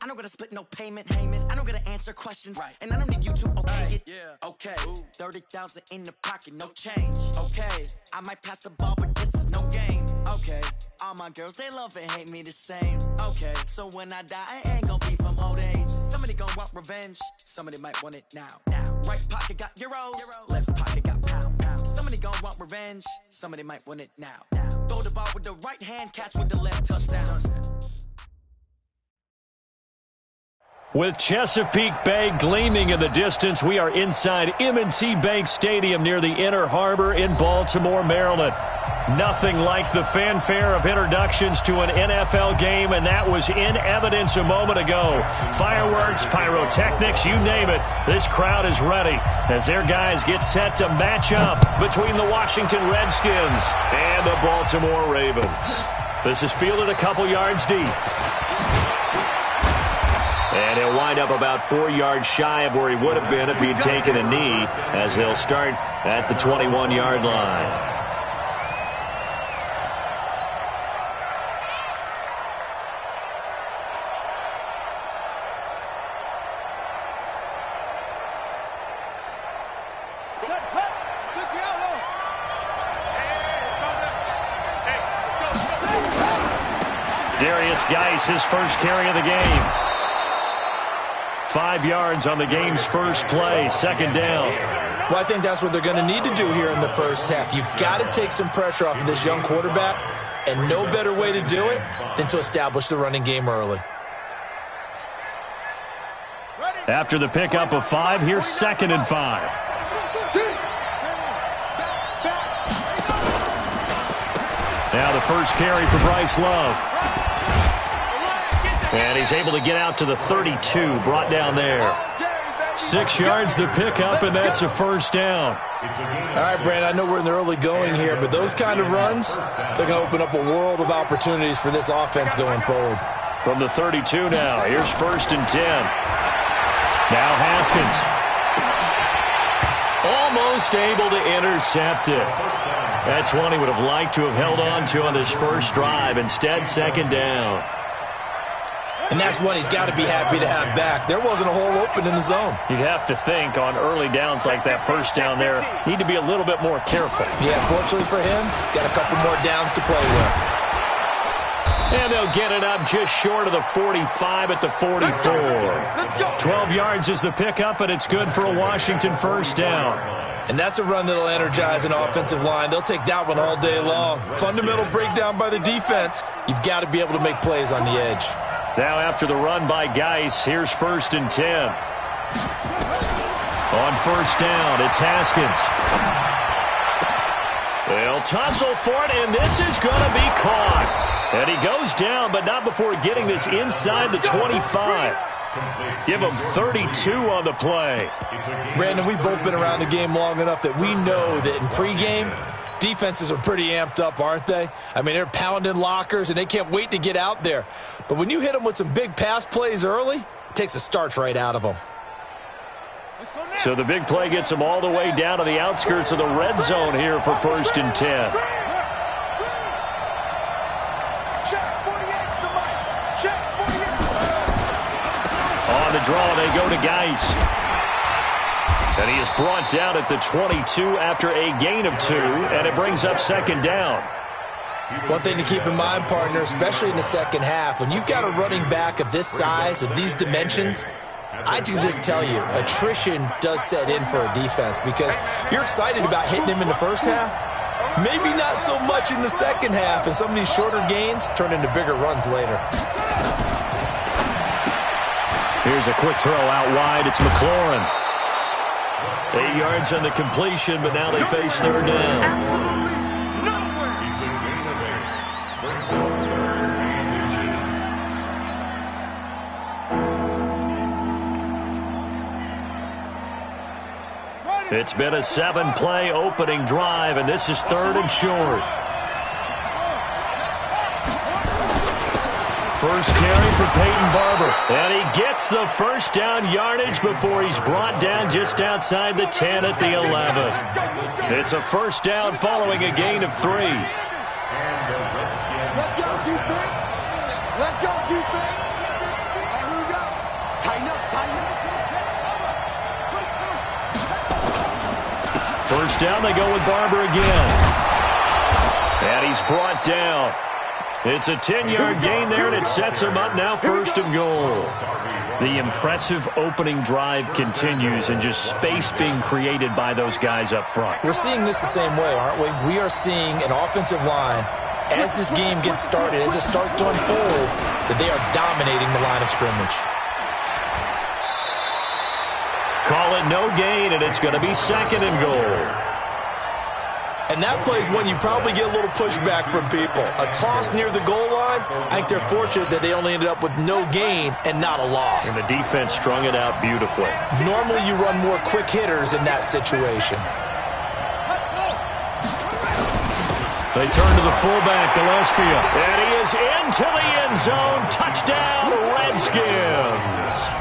I don't gotta split no payment. I don't gotta answer questions. And I don't need you to okay it. Okay. 30,000 in the pocket, no change. Okay. I might pass the ball, but this is no game. Okay. All my girls, they love and hate me the same. Okay. So when I die, I ain't gonna be from old age. Somebody gonna want revenge. Somebody might want it now. Right pocket got euros. Left pocket got pounds. Somebody gonna want revenge. Somebody might want it now. Throw the ball with the right hand, catch with the left, touchdown. With Chesapeake Bay gleaming in the distance, we are inside M&T Bank Stadium near the Inner Harbor in Baltimore, Maryland. Nothing like the fanfare of introductions to an NFL game, and that was in evidence a moment ago. Fireworks, pyrotechnics, you name it. This crowd is ready as their guys get set to match up between the Washington Redskins and the Baltimore Ravens. This is fielded a couple yards deep. And he'll wind up about 4 yards shy of where he would have been if he'd taken a knee, as they'll start at the 21-yard line. Geis, his first carry of the game. 5 yards on the game's first play, second down. Well, I think that's what they're going to need to do here in the first half. You've got to take some pressure off of this young quarterback, and no better way to do it than to establish the running game early. After the pickup of 5, here's 2nd and 5. Now the first carry for Bryce Love. And he's able to get out to the 32, brought down there. 6 yards the pickup, and that's a first down. All right, Brandon, I know we're in the early going here, but those kind of runs, they're going to open up a world of opportunities for this offense going forward. From the 32 now, here's 1st and 10. Now Haskins. Almost able to intercept it. That's one he would have liked to have held on to on this first drive. Instead, 2nd down. And that's one he's got to be happy to have back. There wasn't a hole open in the zone. You'd have to think on early downs like that first down there, need to be a little bit more careful. Yeah, fortunately for him, got a couple more downs to play with. And they'll get it up just short of the 45 at the 44. 12 yards is the pickup, and it's good for a Washington first down. And that's a run that'll energize an offensive line. They'll take that one all day long. Fundamental breakdown by the defense. You've got to be able to make plays on the edge. Now after the run by Geis, here's 1st and 10. On first down, it's Haskins. They'll tussle for it, and this is going to be caught. And he goes down, but not before getting this inside the 25. Give him 32 on the play. Brandon, we've both been around the game long enough that we know that in pregame, defenses are pretty amped up, aren't they? I mean, they're pounding lockers, and they can't wait to get out there. But when you hit them with some big pass plays early, it takes the starch right out of them. So the big play gets them all the way down to the outskirts of the red zone here for 1st and 10. On the draw, they go to Geis. And he is brought down at the 22 after a gain of 2, and it brings up 2nd down. One thing to keep in mind, partner, especially in the second half, when you've got a running back of this size, of these dimensions, I can just tell you, attrition does set in for a defense because you're excited about hitting him in the first half. Maybe not so much in the second half, and some of these shorter gains turn into bigger runs later. Here's a quick throw out wide. It's McLaurin. 8 yards on the completion, but now they face 3rd down. It's been a 7-play opening drive, and this is 3rd and short. First carry for Peyton Barber. And he gets the first down yardage before he's brought down just outside the 10 at the 11. It's a first down following a gain of 3. Let's go, defense. Let's go, defense. First down, they go with Barber again. And he's brought down. It's a 10-yard gain there, and it sets him up now 1st and goal. The impressive opening drive continues, and just space being created by those guys up front. We're seeing this the same way, aren't we? We are seeing an offensive line, as this game gets started, as it starts to unfold, that they are dominating the line of scrimmage. Call it no gain, and it's going to be 2nd and goal. And that play is when you probably get a little pushback from people. A toss near the goal line, I think they're fortunate that they only ended up with no gain and not a loss. And the defense strung it out beautifully. Normally you run more quick hitters in that situation. They turn to the fullback, Gillespie. And he is into the end zone. Touchdown, Redskins.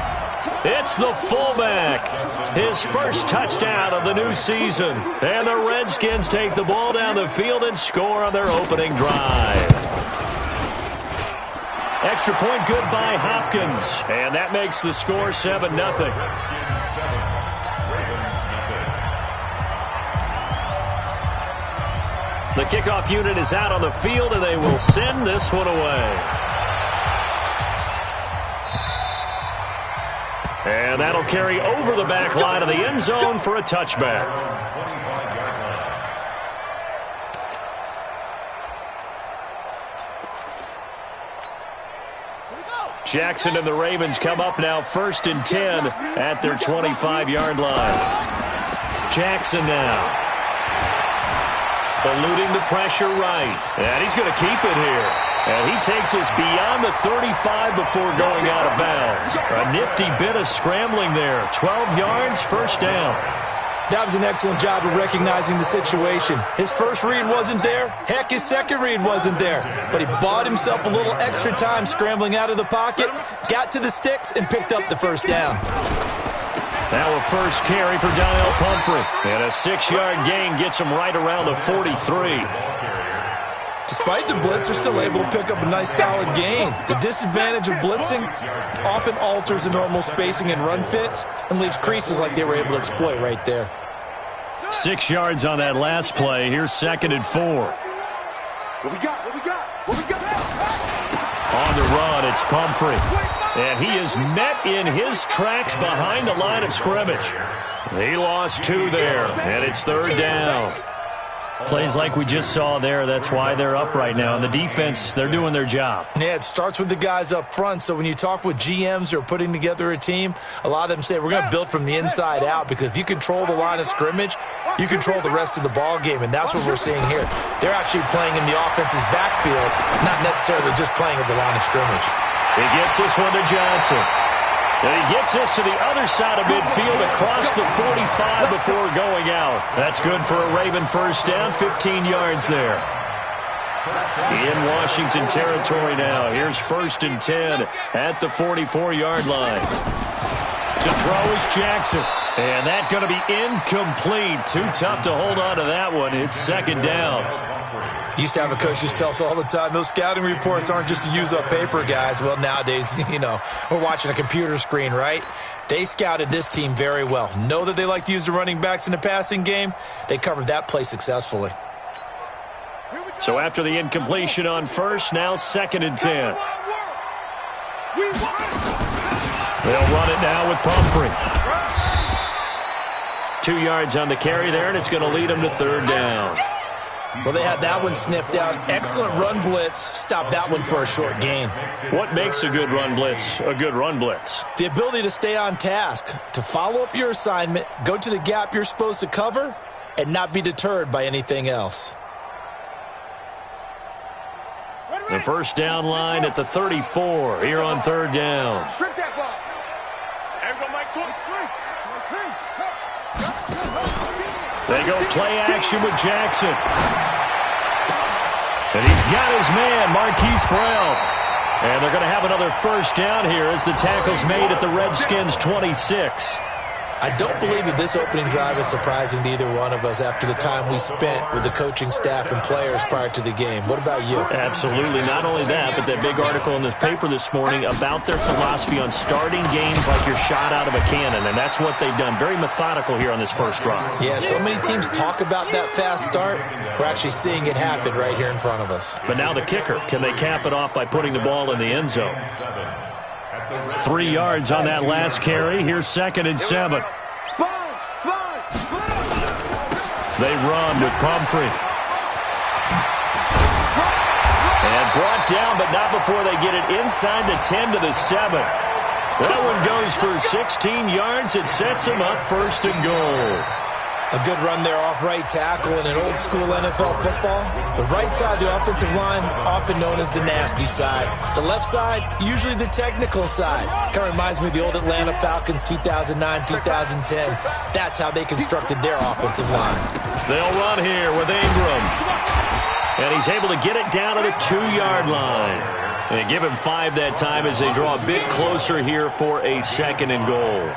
It's the fullback. His first touchdown of the new season. And the Redskins take the ball down the field and score on their opening drive. Extra point good by Hopkins. And that makes the score 7-0. The kickoff unit is out on the field, and they will send this one away. And that'll carry over the back line of the end zone for a touchback. Jackson and the Ravens come up now 1st and 10 at their 25-yard line. Jackson now. Eluding the pressure right. And he's going to keep it here. And he takes us beyond the 35 before going out of bounds. A nifty bit of scrambling there. 12 yards, 1st down. That was an excellent job of recognizing the situation. His first read wasn't there. Heck, his second read wasn't there. But he bought himself a little extra time scrambling out of the pocket, got to the sticks, and picked up the 1st down. Now a first carry for Daniel Pumphrey. And a 6-yard gain gets him right around the 43. Despite the blitz, they're still able to pick up a nice solid gain. The disadvantage of blitzing often alters the normal spacing and run fits and leaves creases like they were able to exploit right there. 6 yards on that last play. Here's 2nd and 4. What we got? On the run, it's Pumphrey. And he is met in his tracks behind the line of scrimmage. He lost 2 there, and it's 3rd down. Plays like we just saw there, that's why they're up right now. And the defense, they're doing their job. Yeah, it starts with the guys up front. So when you talk with GMs who are putting together a team, a lot of them say we're going to build from the inside out, because if you control the line of scrimmage, you control the rest of the ball game, and that's what we're seeing here. They're actually playing in the offense's backfield, not necessarily just playing at the line of scrimmage. He gets this one to Johnson. And he gets this to the other side of midfield across the 45 before going out. That's good for a Raven 1st down, 15 yards there. In Washington territory now. Here's 1st and 10 at the 44-yard line. To throw is Jackson. And that's going to be incomplete. Too tough to hold on to that one. It's 2nd down. Used to have a coach who tells us all the time, those scouting reports aren't just to use up paper, guys. Well, nowadays, we're watching a computer screen, right? They scouted this team very well. Know that they like to use the running backs in the passing game. They covered that play successfully. So after the incompletion on 1st, now 2nd and 10. They'll run it now with Pumphrey. 2 yards on the carry there, and it's going to lead them to 3rd down. Well, they had that one sniffed out. Excellent run blitz. Stopped that one for a short gain. What makes a good run blitz a good run blitz? The ability to stay on task, to follow up your assignment, go to the gap you're supposed to cover, and not be deterred by anything else. The 1st down line at the 34 here on 3rd down. Strip that ball. Everyone, Mike, They go play action with Jackson. And he's got his man, Marquise Brown. And they're going to have another 1st down here as the tackle's made at the Redskins' 26. I don't believe that this opening drive is surprising to either one of us after the time we spent with the coaching staff and players prior to the game. What about you? Absolutely. Not only that, but that big article in the paper this morning about their philosophy on starting games like you're shot out of a cannon, and that's what they've done. Very methodical here on this first drive. Yeah, so many teams talk about that fast start. We're actually seeing it happen right here in front of us. But now the kicker. Can they cap it off by putting the ball in the end zone? 3 yards on that last carry. Here's 2nd and 7. They run with Pumphrey. And brought down, but not before they get it inside the 10 to the 7. That one goes for 16 yards. It sets them up 1st and goal. A good run there off right tackle in an old-school NFL football. The right side of the offensive line, often known as the nasty side. The left side, usually the technical side. Kind of reminds me of the old Atlanta Falcons 2009-2010. That's how they constructed their offensive line. They'll run here with Ingram. And he's able to get it down to the 2-yard line. They give him 5 that time as they draw a bit closer here for a 2nd and goal.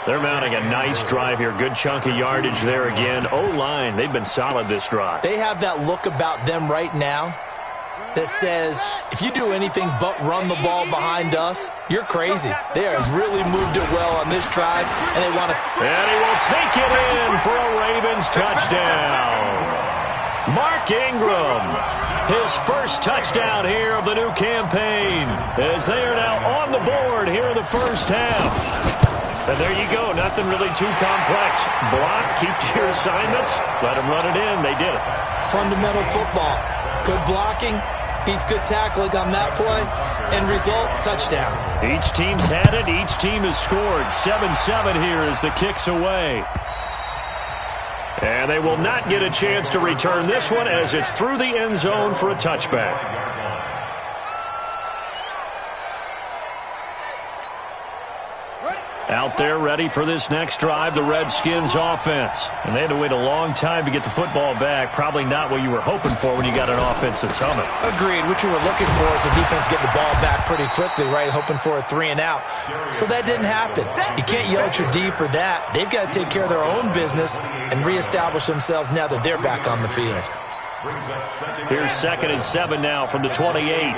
They're mounting a nice drive here. Good chunk of yardage there again. O-line, they've been solid this drive. They have that look about them right now that says, if you do anything but run the ball behind us, you're crazy. They have really moved it well on this drive, and they want to... And he will take it in for a Ravens touchdown. Mark Ingram, his first touchdown here of the new campaign, as they are now on the board here in the first half. And there you go, nothing really too complex. Block, keep to your assignments, let them run it in. They did it. Fundamental football. Good blocking, beats good tackling on that play. End result, touchdown. Each team's had it, each team has scored. 7-7 here as the kick's away. And they will not get a chance to return this one as it's through the end zone for a touchback. Out there ready for this next drive, the Redskins offense. And they had to wait a long time to get the football back. Probably not what you were hoping for when you got an offense that's humming. Agreed. What you were looking for is the defense get the ball back pretty quickly, right? Hoping for a 3 and out. So that didn't happen. You can't yell at your D for that. They've got to take care of their own business and reestablish themselves now that they're back on the field. Here's 2nd and 7 now from the 28.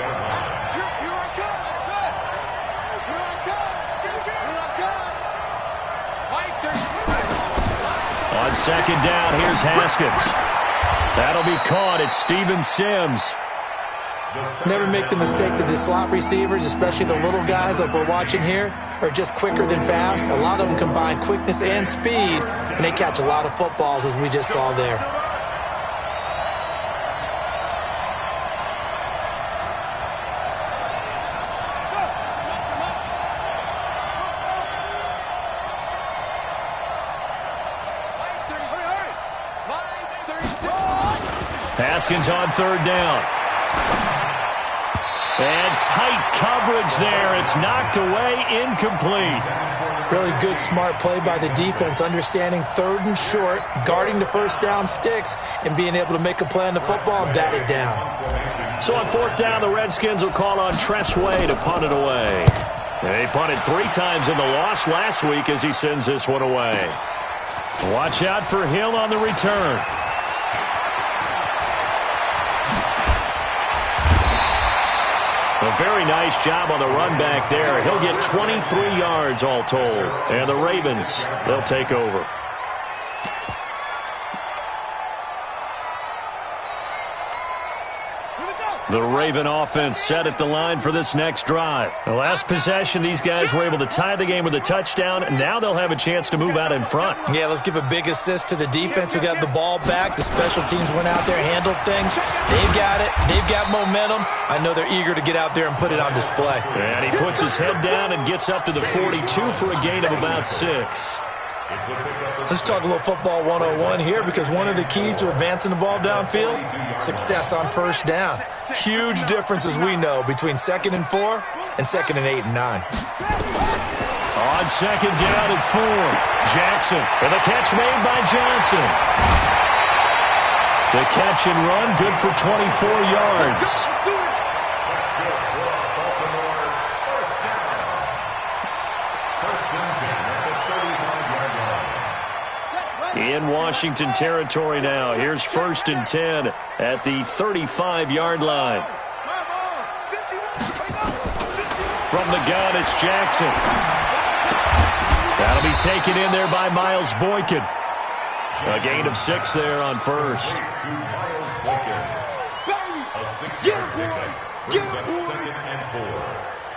On 2nd down, here's Haskins. That'll be caught. It's Steven Sims. Never make the mistake that the slot receivers, especially the little guys like we're watching here, are just quicker than fast. A lot of them combine quickness and speed, and they catch a lot of footballs, as we just saw there. Haskins on 3rd down. And tight coverage there. It's knocked away, incomplete. Really good, smart play by the defense, understanding 3rd and short, guarding the first down sticks, and being able to make a play on the football and bat it down. So on 4th down, the Redskins will call on Tressway to punt it away. They punted 3 times in the loss last week as he sends this one away. Watch out for Hill on the return. A very nice job on the run back there. He'll get 23 yards all told. And the Ravens, they'll take over. The Raven offense set at the line for this next drive. The last possession, these guys were able to tie the game with a touchdown. Now they'll have a chance to move out in front. Yeah, let's give a big assist to the defense who got the ball back. The special teams went out there, handled things. They've got it. They've got momentum. I know they're eager to get out there and put it on display. And he puts his head down and gets up to the 42 for a gain of about 6. Let's talk a little football 101 here, because one of the keys to advancing the ball downfield, success on 1st down. Huge difference, as we know, between 2nd and 4 and 2nd and 8 and 9. On 2nd down and 4, Jackson, and the catch made by Johnson. The catch and run, good for 24 yards. in Washington territory now. Here's 1st and 10 at the 35-yard line. From the gun, it's Jackson. That'll be taken in there by Miles Boykin. A gain of 6 there on 1st. A 6-yard pickup brings up 2nd and 4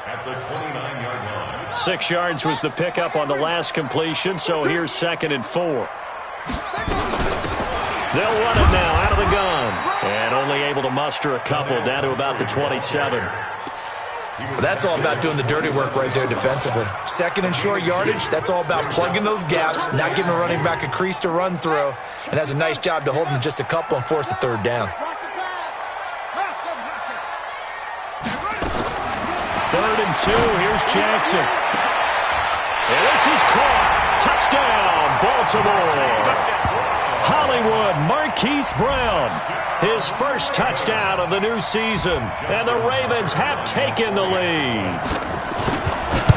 at the 29-yard line. 6 yards was the pickup on the last completion, so here's 2nd and 4. They'll run it now out of the gun. And only able to muster a couple down to about the 27. Well, that's all about doing the dirty work right there defensively. 2nd and short yardage, that's all about plugging those gaps, not giving a running back a crease to run through, and has a nice job to hold him just a couple and force a 3rd down. 3rd and 2, here's Jackson. And this is caught. Touchdown, Baltimore. Hollywood Marquise Brown, his first touchdown of the new season. And the Ravens have taken the lead.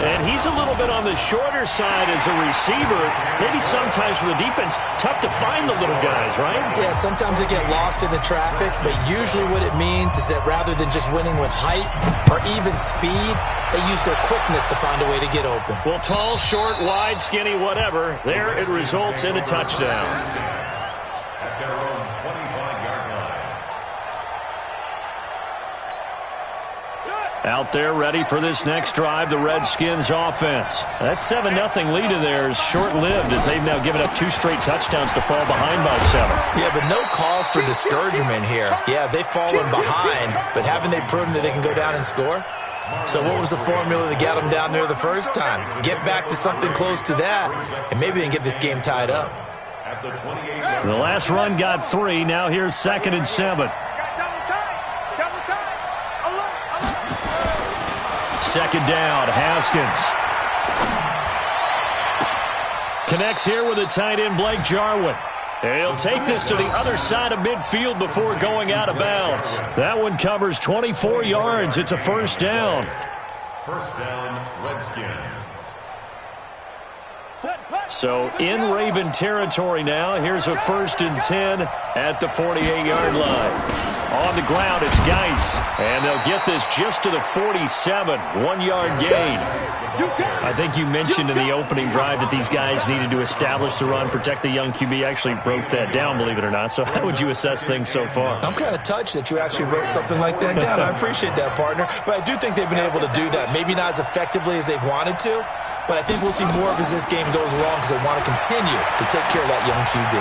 And he's a little bit on the shorter side as a receiver. Maybe sometimes for the defense, tough to find the little guys, right? Yeah, sometimes they get lost in the traffic, but usually what it means is that rather than just winning with height or even speed, they use their quickness to find a way to get open. Well, tall, short, wide, skinny, whatever, there it results in a touchdown. At their own 25-yard line. Out there ready for this next drive, the Redskins offense. That 7-0 lead of theirs short-lived as they've now given up 2 straight touchdowns to fall behind by 7. Yeah, but no cause for discouragement here. Yeah, they've fallen behind, but haven't they proven that they can go down and score? So what was the formula that got them down there the first time? Get back to something close to that, and maybe they can get this game tied up. At the 28-yard The last run got 3. Now here's 2nd and 7. Second down, Haskins. Connects here with a tight end, Blake Jarwin. He'll take this to the other side of midfield before going out of bounds. That one covers 24 yards. It's a 1st down. 1st down, Redskins. So in Raven territory now. Here's a 1st and 10 at the 48-yard line. On the ground, it's Geis. And they'll get this just to the 47, 1-yard gain. I think you mentioned in the opening drive that these guys needed to establish the run, protect the young QB. Actually broke that down, believe it or not. So how would you assess things so far? I'm kind of touched that you actually wrote something like that down. I appreciate that, partner. But I do think they've been able to do that. Maybe not as effectively as they've wanted to, but I think we'll see more of as this game goes along because they want to continue to take care of that young QB.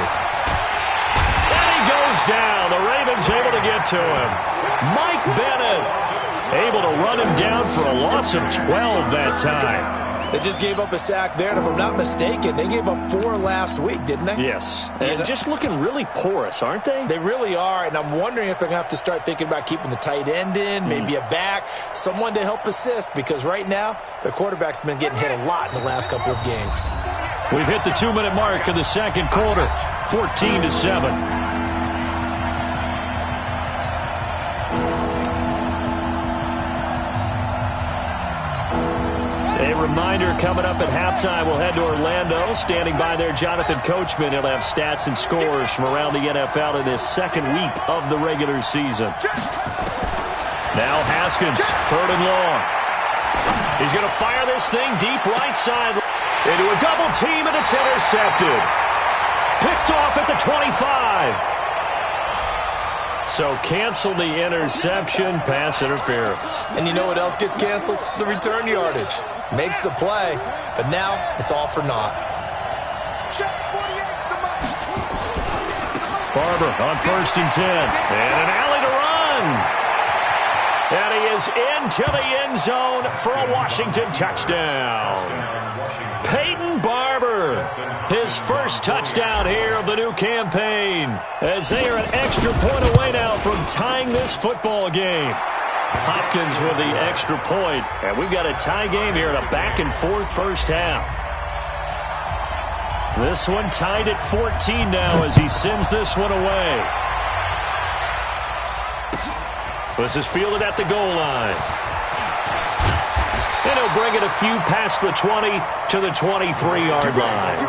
And he goes down. The Ravens able to get to him. Mike Bennett able to run him down for a loss of 12 that time. They just gave up a sack there, and if I'm not mistaken, they gave up 4 last week, didn't they? Yes. And just looking really porous, aren't they? They really are, and I'm wondering if they're going to have to start thinking about keeping the tight end in, maybe a back, someone to help assist, because right now, their quarterback's been getting hit a lot in the last couple of games. We've hit the 2-minute mark of the second quarter, 14-7. A reminder coming up at halftime, we'll head to Orlando. Standing by there, Jonathan Coachman. He'll have stats and scores from around the NFL in this second week of the regular season. Now Haskins, 3rd and long. He's going to fire this thing deep right side into a double team, and it's intercepted. Picked off at the 25. So cancel the interception, pass interference. And you know what else gets canceled? The return yardage. Makes the play, but now it's all for naught. Barber on 1st and 10. And an alley to run. And he is into the end zone for a Washington touchdown. Peyton Barber, his first touchdown here of the new campaign, as they are an extra point away now from tying this football game. Hopkins with the extra point, and we've got a tie game here in a back-and-forth first half. This one tied at 14 now as he sends this one away. This is fielded at the goal line. And he'll bring it a few past the 20 to the 23-yard line.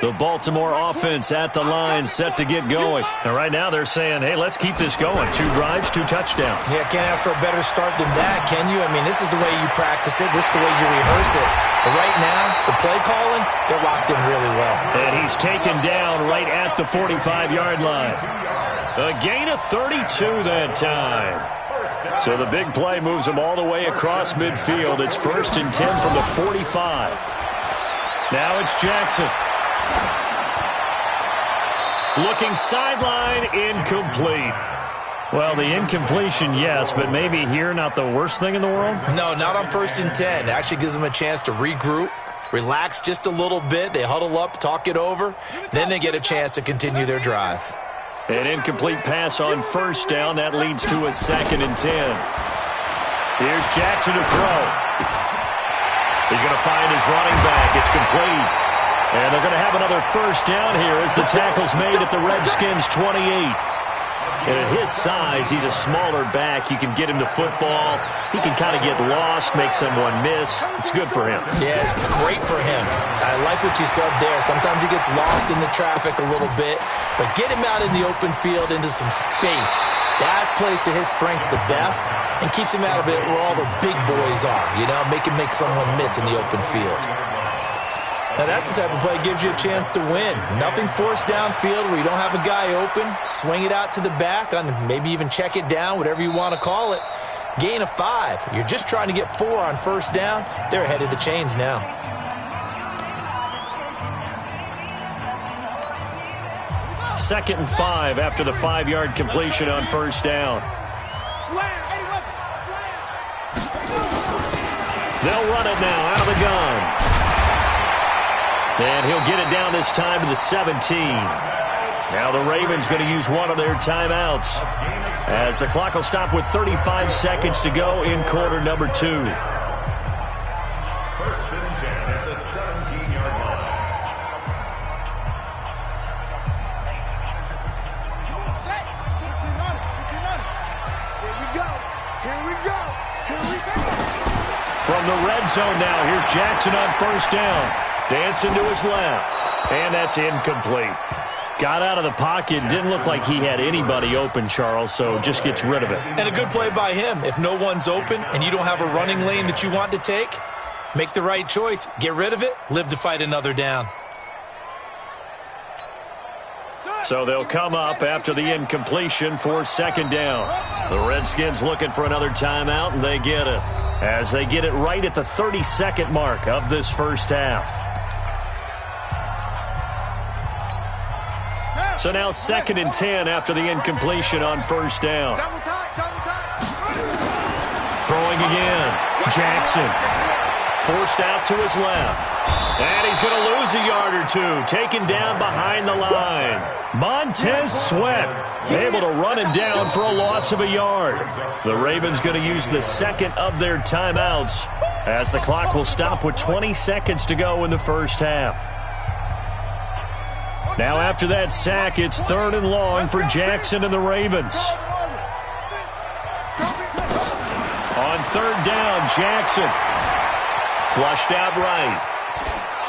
The Baltimore offense at the line, set to get going. And right now they're saying, hey, let's keep this going. 2 drives, 2 touchdowns. Yeah, can't ask for a better start than that, can you? I mean, this is the way you practice it. This is the way you rehearse it. But right now, the play calling, they're locked in really well. And he's taken down right at the 45-yard line. A gain of 32 that time. So the big play moves him all the way across midfield. It's 1st and 10 from the 45. Now it's Jackson. Looking sideline, incomplete. Well, the incompletion, yes, but maybe here not the worst thing in the world? No, not on 1st and 10. It actually gives them a chance to regroup, relax just a little bit. They huddle up, talk it over. Then they get a chance to continue their drive. An incomplete pass on 1st down. That leads to a 2nd and 10. Here's Jackson to throw. He's going to find his running back. It's complete. And they're going to have another 1st down here as the tackle's made at the Redskins' 28. And at his size, he's a smaller back. You can get him to football. He can kind of get lost, make someone miss. It's good for him. Yeah, it's great for him. I like what you said there. Sometimes he gets lost in the traffic a little bit. But get him out in the open field into some space. That plays to his strengths the best and keeps him out of it where all the big boys are. You know, make someone miss in the open field. Now, that's the type of play that gives you a chance to win. Nothing forced downfield where you don't have a guy open. Swing it out to the back, maybe even check it down, whatever you want to call it. Gain of 5. You're just trying to get 4 on 1st down. They're ahead of the chains now. Second and 5 after the 5-yard completion on 1st down. They'll run it now out of the gun. And he'll get it down this time to the 17. Now the Ravens going to use one of their timeouts as the clock will stop with 35 seconds to go in quarter number 2. 1st and 10 at the 17-yard line. From the red zone now, here's Jackson on 1st down. Dancing to his left. And that's incomplete. Got out of the pocket. Didn't look like he had anybody open, Charles, so just gets rid of it. And a good play by him. If no one's open and you don't have a running lane that you want to take, make the right choice. Get rid of it. Live to fight another down. So they'll come up after the incompletion for 2nd down. The Redskins looking for another timeout, and they get it. As they get it right at the 32nd mark of this 1st half. So now 2nd and 10 after the incompletion on 1st down. Throwing again. Jackson. Forced out to his left. And he's going to lose a yard or 2. Taken down behind the line. Montez Sweat able to run him down for a loss of a yard. The Ravens going to use the 2nd of their timeouts as the clock will stop with 20 seconds to go in the 1st half. Now after that sack, it's 3rd and long for Jackson and the Ravens. On 3rd down, Jackson. Flushed out right.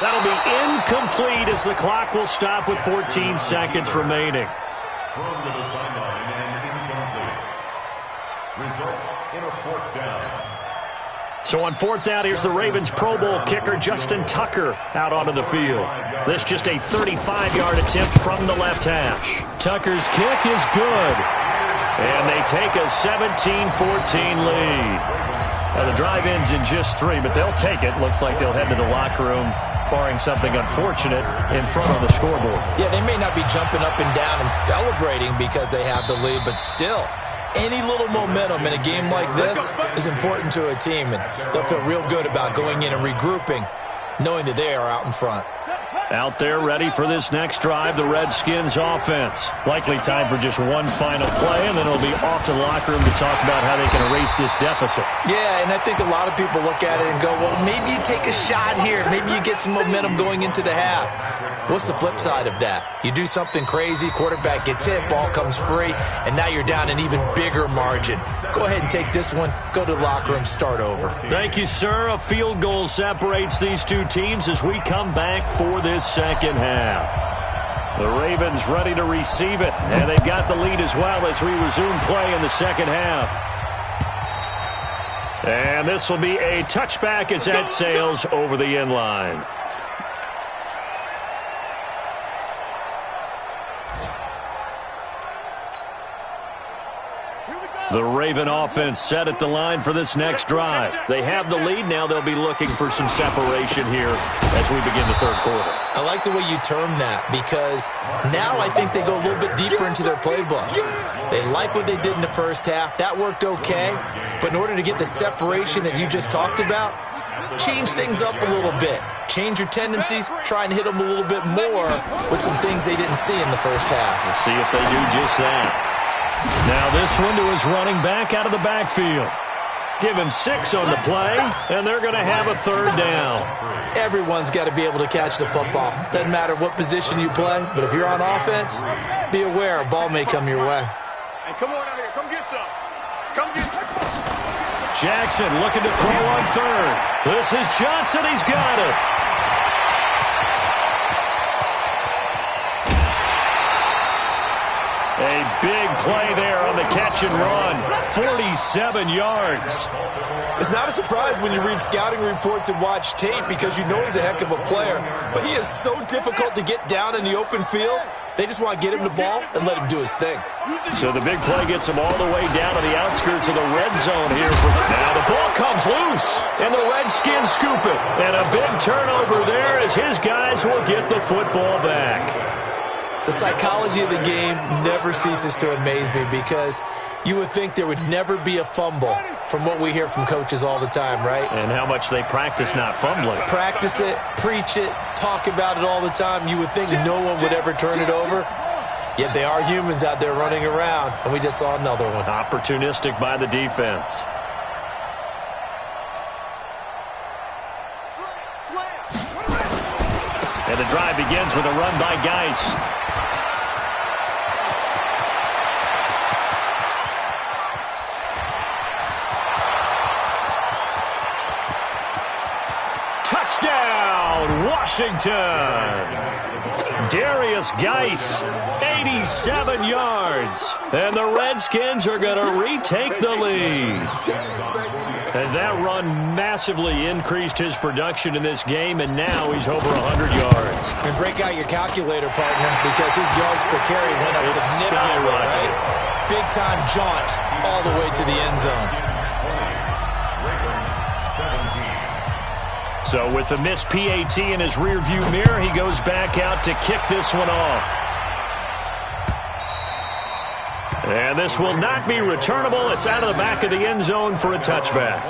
That'll be incomplete as the clock will stop with 14 seconds remaining. Thrown to the sideline and incomplete. Results in a 4th down. So on 4th down, here's the Ravens Pro Bowl kicker Justin Tucker out onto the field. This just a 35-yard attempt from the left hash. Tucker's kick is good. And they take a 17-14 lead. Now the drive ends in just 3, but they'll take it. Looks like they'll head to the locker room, barring something unfortunate, in front on the scoreboard. Yeah, they may not be jumping up and down and celebrating because they have the lead, but still, any little momentum in a game like this is important to a team, and they'll feel real good about going in and regrouping, knowing that they are out in front. Out there ready for this next drive, the Redskins offense. Likely time for just one final play, and then it'll be off to the locker room to talk about how they can erase this deficit. Yeah, and I think a lot of people look at it and go, well, maybe you take a shot here. Maybe you get some momentum going into the half. What's the flip side of that? You do something crazy, quarterback gets hit, ball comes free, and now you're down an even bigger margin. Go ahead and take this one, go to the locker room, start over. Thank you, sir. A field goal separates these two teams as we come back for this second half. The Ravens ready to receive it, and they've got the lead as well as we resume play in the second half. And this will be a touchback as that sails over the end line. The Raven offense set at the line for this next drive. They have the lead. Now they'll be looking for some separation here as we begin the third quarter. I like the way you term that because now I think they go a little bit deeper into their playbook. They like what they did in the first half. That worked okay. But in order to get the separation that you just talked about, change things up a little bit. Change your tendencies. Try and hit them a little bit more with some things they didn't see in the first half. We'll see if they do just that. Now this one to his running back out of the backfield. Give him 6 on the play, and they're going to have a third down. Everyone's got to be able to catch the football. Doesn't matter what position you play, but if you're on offense, be aware a ball may come your way. Hey, come on out here. Come get some. Come get some. Jackson looking to throw on third. This is Johnson. He's got it. A big play there on the catch and run. 47 yards. It's not a surprise when you read scouting reports and watch tape because you know he's a heck of a player. But he is so difficult to get down in the open field. They just want to get him the ball and let him do his thing. So the big play gets him all the way down to the outskirts of the red zone here. Now the ball comes loose, and the Redskins scoop it. And a big turnover there as his guys will get the football back. The psychology of the game never ceases to amaze me because you would think there would never be a fumble from what we hear from coaches all the time, right? And how much they practice not fumbling. Practice it, preach it, talk about it all the time. You would think no one would ever turn it over. Yet they are humans out there running around, and we just saw another one. Opportunistic by the defense. And the drive begins with a run by Geis. Touchdown, Washington. Darius Geis, 87 yards. And the Redskins are going to retake the lead. And that run massively increased his production in this game, and now he's over 100 yards. And break out your calculator, partner, because his yards per carry went up significantly, right? Big-time jaunt all the way to the end zone. So with the missed PAT in his rearview mirror, he goes back out to kick this one off. And this will not be returnable. It's out of the back of the end zone for a touchback.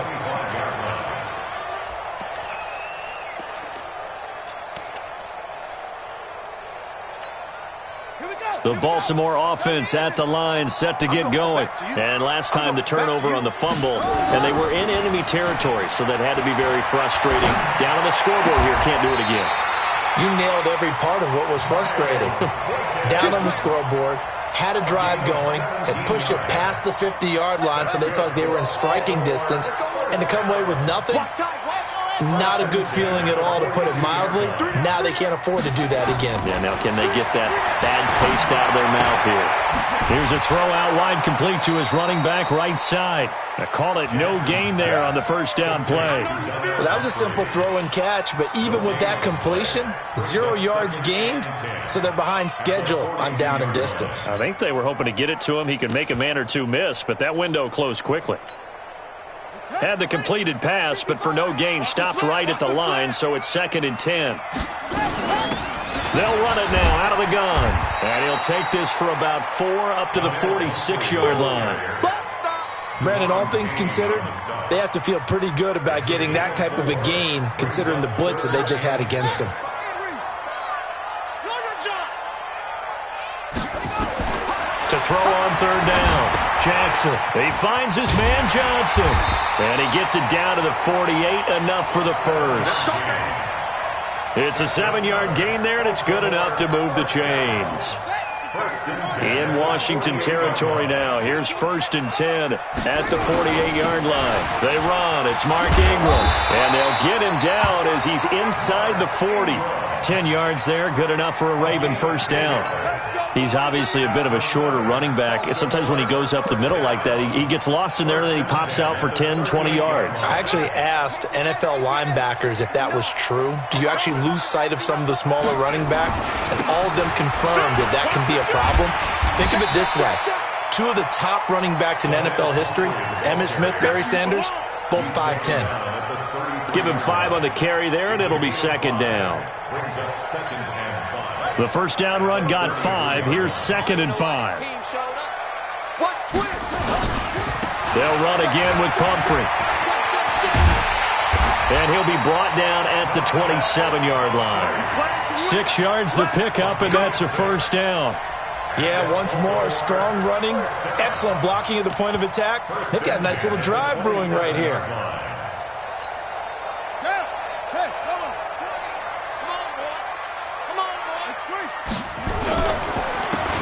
The Baltimore offense at the line, set to get going. And last time the turnover on the fumble, and they were in enemy territory, so that had to be very frustrating. Down on the scoreboard here, can't do it again. You nailed every part of what was frustrating. Down on the scoreboard, had a drive going, had pushed it past the 50-yard line, so they felt they were in striking distance, and to come away with nothing, not a good feeling at all, to put it mildly. Now they can't afford to do that again. Yeah, now can they get that bad taste out of their mouth here? Here's a throw out wide, complete to his running back right side. I call it no gain there on the first down play. Well, that was a simple throw and catch, but even with that completion, 0 yards gained, so they're behind schedule on down and distance. I think they were hoping to get it to him. He could make a man or two miss, but that window closed quickly. Had the completed pass, but for no gain, stopped right at the line, so it's 2nd and 10. They'll run it now out of the gun. And he'll take this for about 4 up to the 46-yard line. Brandon, all things considered, they have to feel pretty good about getting that type of a gain, considering the blitz that they just had against them. To throw on third down. Jackson, he finds his man Johnson. And he gets it down to the 48, enough for the first. It's a 7-yard gain there, and it's good enough to move the chains. In Washington territory now. Here's 1st and 10 at the 48-yard line. They run. It's Mark Ingram. And they'll get him down as he's inside the 40. 10 yards there. Good enough for a Raven first down. He's obviously a bit of a shorter running back. Sometimes when he goes up the middle like that, he gets lost in there, and then he pops out for 10, 20 yards. I actually asked NFL linebackers if that was true. Do you actually lose sight of some of the smaller running backs? And all of them confirmed that that can be a problem. Think of it this way. 2 of the top running backs in NFL history, Emmitt Smith, Barry Sanders, both 5'10". Give him 5 on the carry there, and it'll be 2nd down. The first down run got 5. Here's 2nd and 5. They'll run again with Pumphrey. And he'll be brought down at the 27-yard line. 6 yards the pickup, and that's a first down. Yeah, once more, strong running, excellent blocking at the point of attack. They've got a nice little drive brewing right here.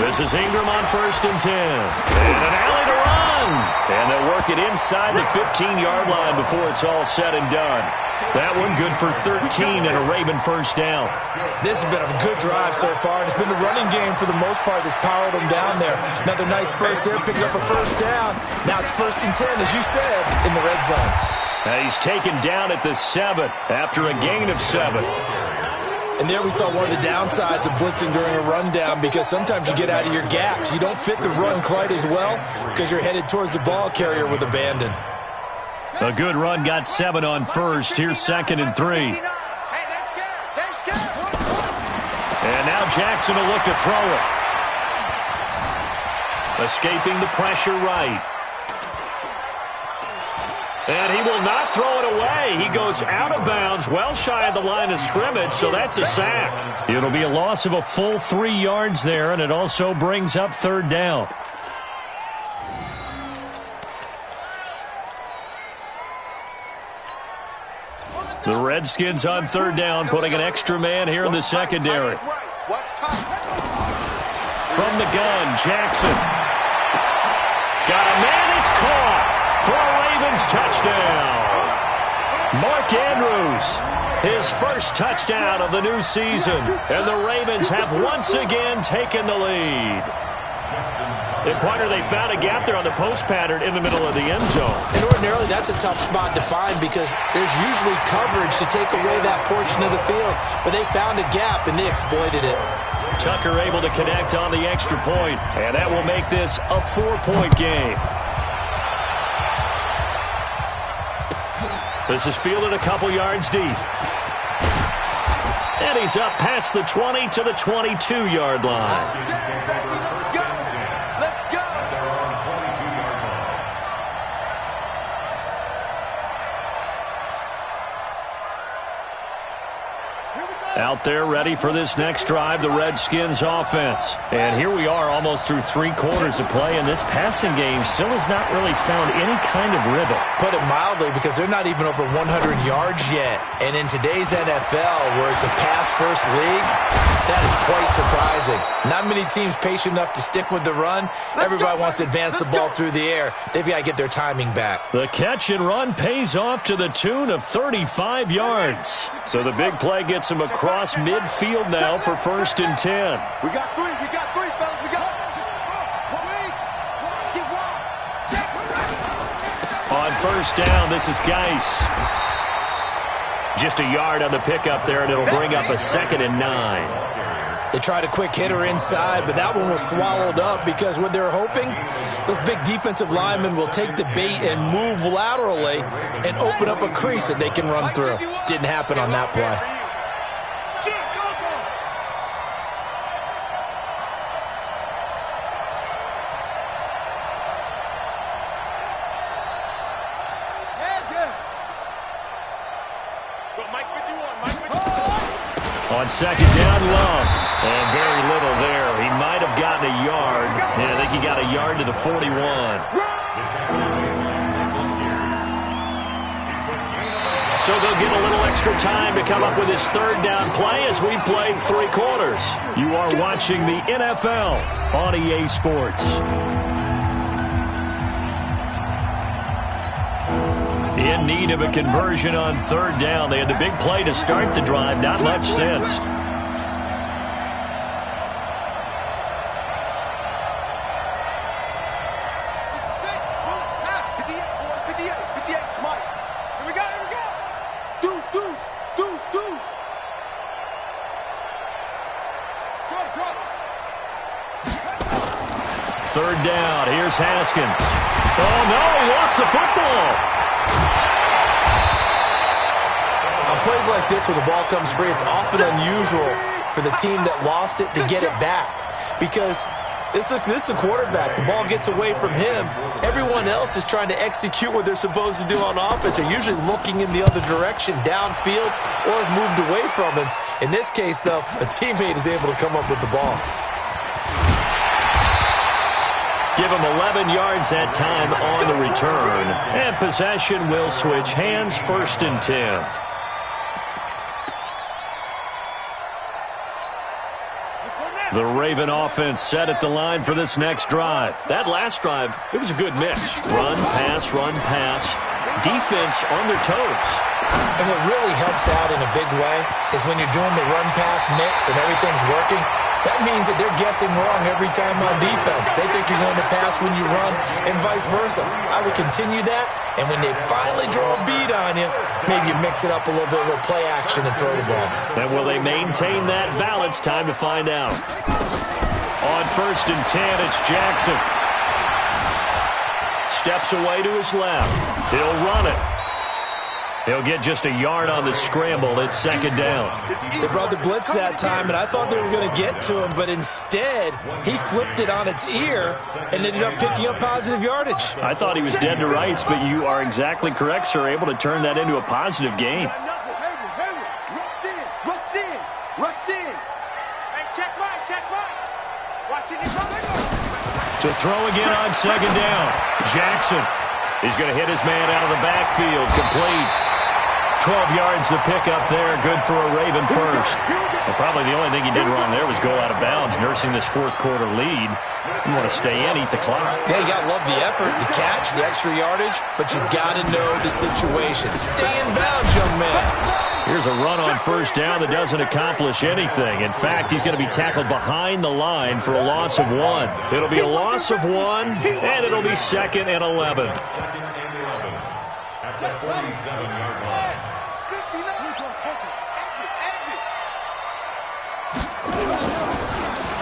This is Ingram on 1st and 10. And an alley to run. And they'll work it inside the 15-yard line before it's all said and done. That one good for 13 and a Raven first down. This has been a good drive so far. It's been the running game for the most part that's powered them down there. Another nice burst there, picking up a first down. Now it's 1st and 10, as you said, in the red zone. He's taken down at the 7 after a gain of 7. And there we saw one of the downsides of blitzing during a rundown, because sometimes you get out of your gaps. You don't fit the run quite as well because you're headed towards the ball carrier with abandon. A good run got 7 on 1st. Here's 2nd and 3. And now Jackson will look to throw it. Escaping the pressure right. And he will not throw it away. He goes out of bounds, well shy of the line of scrimmage, so that's a sack. It'll be a loss of a full 3 yards there, and it also brings up 3rd down. The Redskins on 3rd down, putting an extra man here in the secondary. From the gun, Jackson. Got a man, it's caught. For a Ravens touchdown. Mark Andrews, his first touchdown of the new season. And the Ravens have once again taken the lead. And partner, they found a gap there on the post pattern in the middle of the end zone. And ordinarily that's a tough spot to find because there's usually coverage to take away that portion of the field. But they found a gap and they exploited it. Tucker able to connect on the extra point. And that will make this a 4-point game. This is fielded a couple yards deep. And he's up past the 20 to the 22-yard line. Out there ready for this next drive, the Redskins offense. And here we are almost through 3 quarters of play, and this passing game still has not really found any kind of rhythm. Put it mildly, because they're not even over 100 yards yet. And in today's NFL, where it's a pass-first league, that is quite surprising. Not many teams patient enough to stick with the run. Everybody wants to advance the ball through the air. They've got to get their timing back. The catch and run pays off to the tune of 35 yards. So the big play gets him across midfield now for 1st and 10. We got 3, fellas, we got. On 1st down, this is Geis. Just a yard on the pickup there, and it'll bring up a 2nd and 9. They tried a quick hitter inside, but that one was swallowed up because what they're hoping, those big defensive linemen will take the bait and move laterally and open up a crease that they can run through. Didn't happen on that play. On 2nd down, Love. And very little there. He might have gotten a yard. Yeah, I think he got a yard to the 41. So they'll get a little extra time to come up with his third down play as we played 3 quarters. You are watching the NFL on EA Sports. In need of a conversion on 3rd down. They had the big play to start the drive. Not much since. Third down. Here's Haskins. Oh, no, he lost the football. On plays like this where the ball comes free, it's often unusual for the team that lost it to get it back. Because this is a quarterback. The ball gets away from him. Everyone else is trying to execute what they're supposed to do on offense. They're usually looking in the other direction, downfield, or have moved away from him. In this case, though, a teammate is able to come up with the ball. Give him 11 yards that time on the return. And possession will switch hands, 1st and 10. The Raven offense set at the line for this next drive. That last drive, it was a good mix. Run, pass, defense on their toes. And what really helps out in a big way is when you're doing the run-pass mix and everything's working, that means that they're guessing wrong every time on defense. They think you're going to pass when you run and vice versa. I would continue that, and when they finally draw a bead on you, maybe you mix it up a little bit, a little play action and throw the ball. And will they maintain that balance? Time to find out. On 1st and 10, it's Jackson. Steps away to his left. He'll run it. He'll get just a yard on the scramble. It's 2nd down. They brought the blitz that time, and I thought they were going to get to him, but instead, he flipped it on its ear and ended up picking up positive yardage. I thought he was dead to rights, but you are exactly correct, sir. Able to turn that into a positive gain. Rush in. Hey, check right. Watching it, To throw again on 2nd down. Jackson. He's going to hit his man out of the backfield. Complete. 12 yards to pick up there. Good for a Raven first. Well, probably the only thing he did wrong there was go out of bounds, nursing this 4th quarter lead. You want to stay in, eat the clock. Yeah, you got to love the effort, the catch, the extra yardage, but you got to know the situation. Stay in bounds, young man. Here's a run on 1st down that doesn't accomplish anything. In fact, he's going to be tackled behind the line for a loss of 1. It'll be a loss of 1, and it'll be 2nd and 11. At the 47-yard line.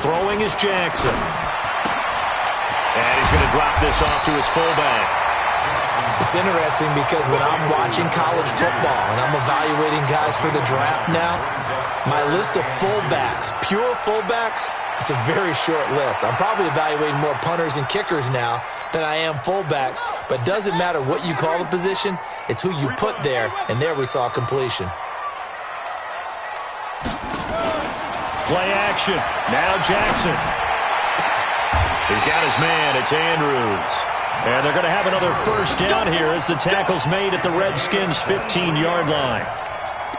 Throwing is Jackson. And he's going to drop this off to his fullback. It's interesting because when I'm watching college football and I'm evaluating guys for the draft now, my list of fullbacks, pure fullbacks, it's a very short list. I'm probably evaluating more punters and kickers now than I am fullbacks, but it doesn't matter what you call the position, it's who you put there, and there we saw completion. Play action. Now Jackson. He's got his man. It's Andrews. And they're going to have another 1st down here as the tackle's made at the Redskins' 15-yard line.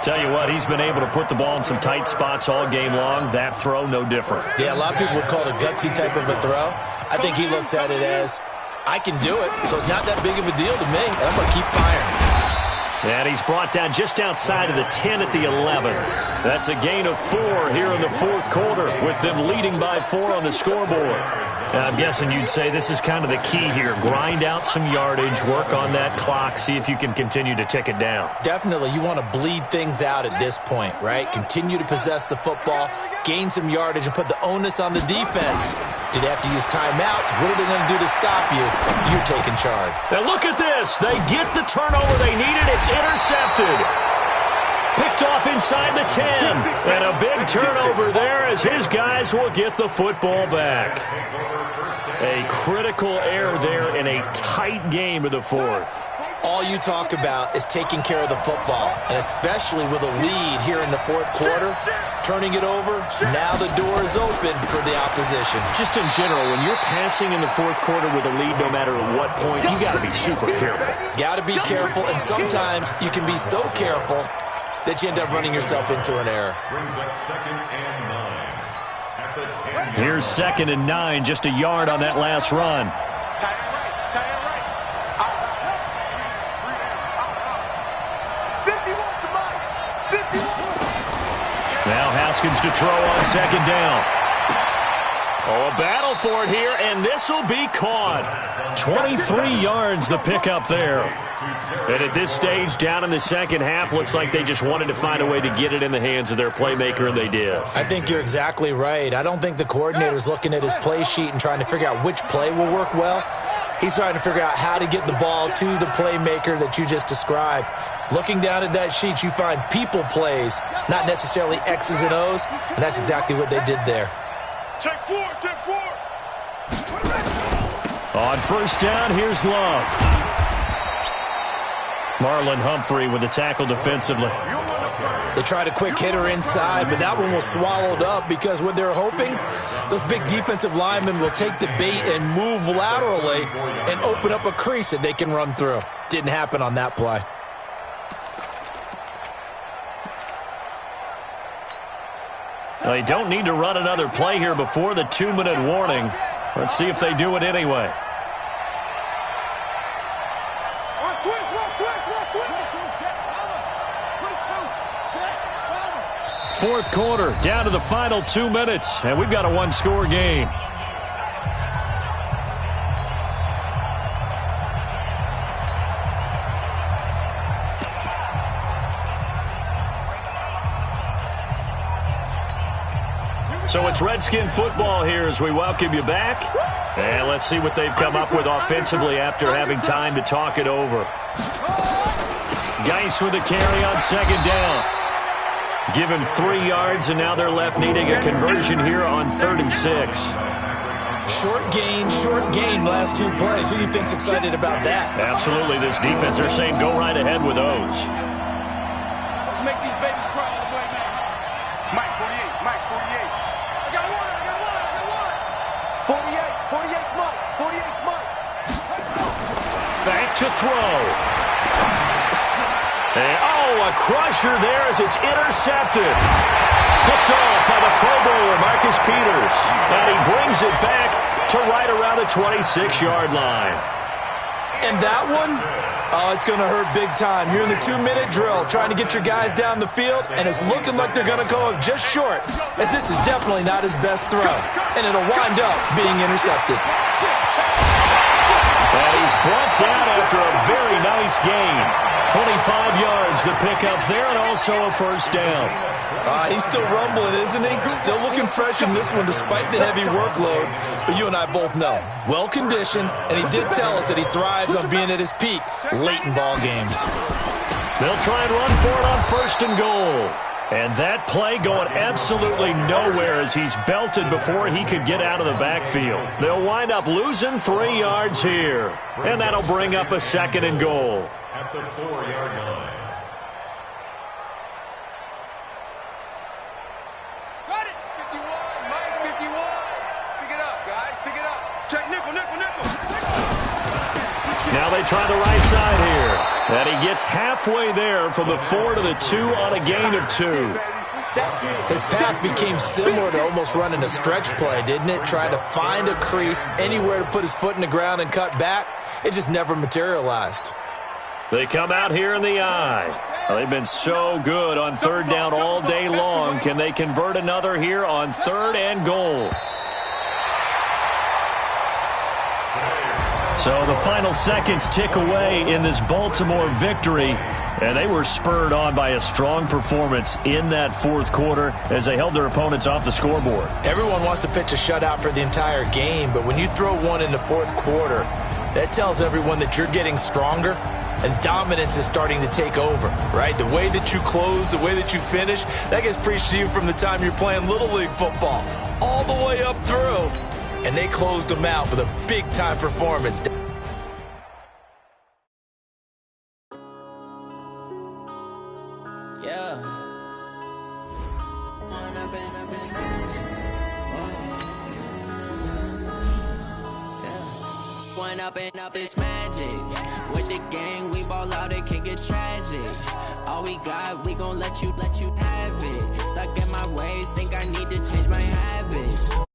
Tell you what, he's been able to put the ball in some tight spots all game long. That throw, no different. Yeah, a lot of people would call it a gutsy type of a throw. I think he looks at it as, I can do it, so it's not that big of a deal to me, and I'm going to keep firing. And he's brought down just outside of the 10 at the 11. That's a gain of 4 here in the 4th quarter, with them leading by 4 on the scoreboard. Now, I'm guessing you'd say this is kind of the key here. Grind out some yardage, work on that clock, see if you can continue to tick it down. Definitely, you want to bleed things out at this point, right? Continue to possess the football, gain some yardage, and put the onus on the defense. Do they have to use timeouts? What are they going to do to stop you? You're taking charge. And look at this. They get the turnover they needed. It's intercepted. Picked off inside the 10. And a big turnover there as his guys will get the football back. A critical error there in a tight game of the 4th. all you talk about is taking care of the football, and especially with a lead here in the fourth quarter, turning it over, now the door is open for the opposition. Just in general, when you're passing in the fourth quarter with a lead, no matter at what point, you got to be super careful. Got to be careful, and sometimes you can be so careful that you end up running yourself into an error. Brings up 2nd and 9 at the 10. Here's 2nd and 9, just a yard on that last run. Now Haskins to throw on 2nd down. Oh, a battle for it here, and this will be caught. 23 yards the pickup there. And at this stage, down in the second half, looks like they just wanted to find a way to get it in the hands of their playmaker, and they did. I think you're exactly right. I don't think the coordinator's looking at his play sheet and trying to figure out which play will work well. He's trying to figure out how to get the ball to the playmaker that you just described. Looking down at that sheet, you find people plays, not necessarily X's and O's, and that's exactly what they did there. Take 4, take 4. On 1st down, here's Love. Marlon Humphrey with the tackle defensively. They tried a quick hitter inside, but that one was swallowed up because what they're hoping, those big defensive linemen will take the bait and move laterally and open up a crease that they can run through. Didn't happen on that play. They don't need to run another play here before the 2-minute warning. Let's see if they do it anyway. Fourth quarter, down to the final 2 minutes, and we've got a one-score game. So it's Redskin football here as we welcome you back. And let's see what they've come up with offensively after having time to talk it over. Geis with a carry on 2nd down. Give him 3 yards, and now they're left needing a conversion here on 3rd and 6. Short gain last 2 plays. Who do you think's excited about that? Absolutely. This defense, they're saying go right ahead with those. Let's make these babies cry all the way, man. Mike 48, Mike 48. I got one. 48's Mike, 48's Mike. Back to throw. And, a crusher there as it's intercepted. Picked off by the Pro Bowler, Marcus Peters. And he brings it back to right around the 26-yard line. And that one, it's going to hurt big time. You're in the 2-minute drill trying to get your guys down the field, and it's looking like they're going to go up just short, as this is definitely not his best throw. And it'll wind up being intercepted. And he's brought down after a very nice gain. 25 yards the pickup there, and also a 1st down. He's still rumbling, isn't he? Still looking fresh in this one despite the heavy workload. But you and I both know, well-conditioned, and he did tell us that he thrives on being at his peak late in ball games. They'll try and run for it on 1st and goal. And that play going absolutely nowhere as he's belted before he could get out of the backfield. They'll wind up losing 3 yards here. And that'll bring up a 2nd and goal. At the 4-yard line. Got it. 51, Mike 51. Pick it up, guys. Pick it up. Check nickel. Now they try the right side here. And he gets halfway there from the 4 to the 2 on a gain of 2. His path became similar to almost running a stretch play, didn't it? Trying to find a crease, anywhere to put his foot in the ground and cut back. It just never materialized. They come out here in the eye. Well, they've been so good on 3rd down all day long. Can they convert another here on 3rd and goal? So the final seconds tick away in this Baltimore victory. And they were spurred on by a strong performance in that 4th quarter as they held their opponents off the scoreboard. Everyone wants to pitch a shutout for the entire game, but when you throw one in the 4th quarter, that tells everyone that you're getting stronger and dominance is starting to take over, right? The way that you close, the way that you finish, that gets preached to you from the time you're playing Little League football all the way up through. And they closed them out with a big-time performance. Yeah. One up and up is magic. One up and up is magic. With the gang, we ball out, it can get tragic. All we got, we gon' let you have it. Stuck in my ways, think I need to change my habits.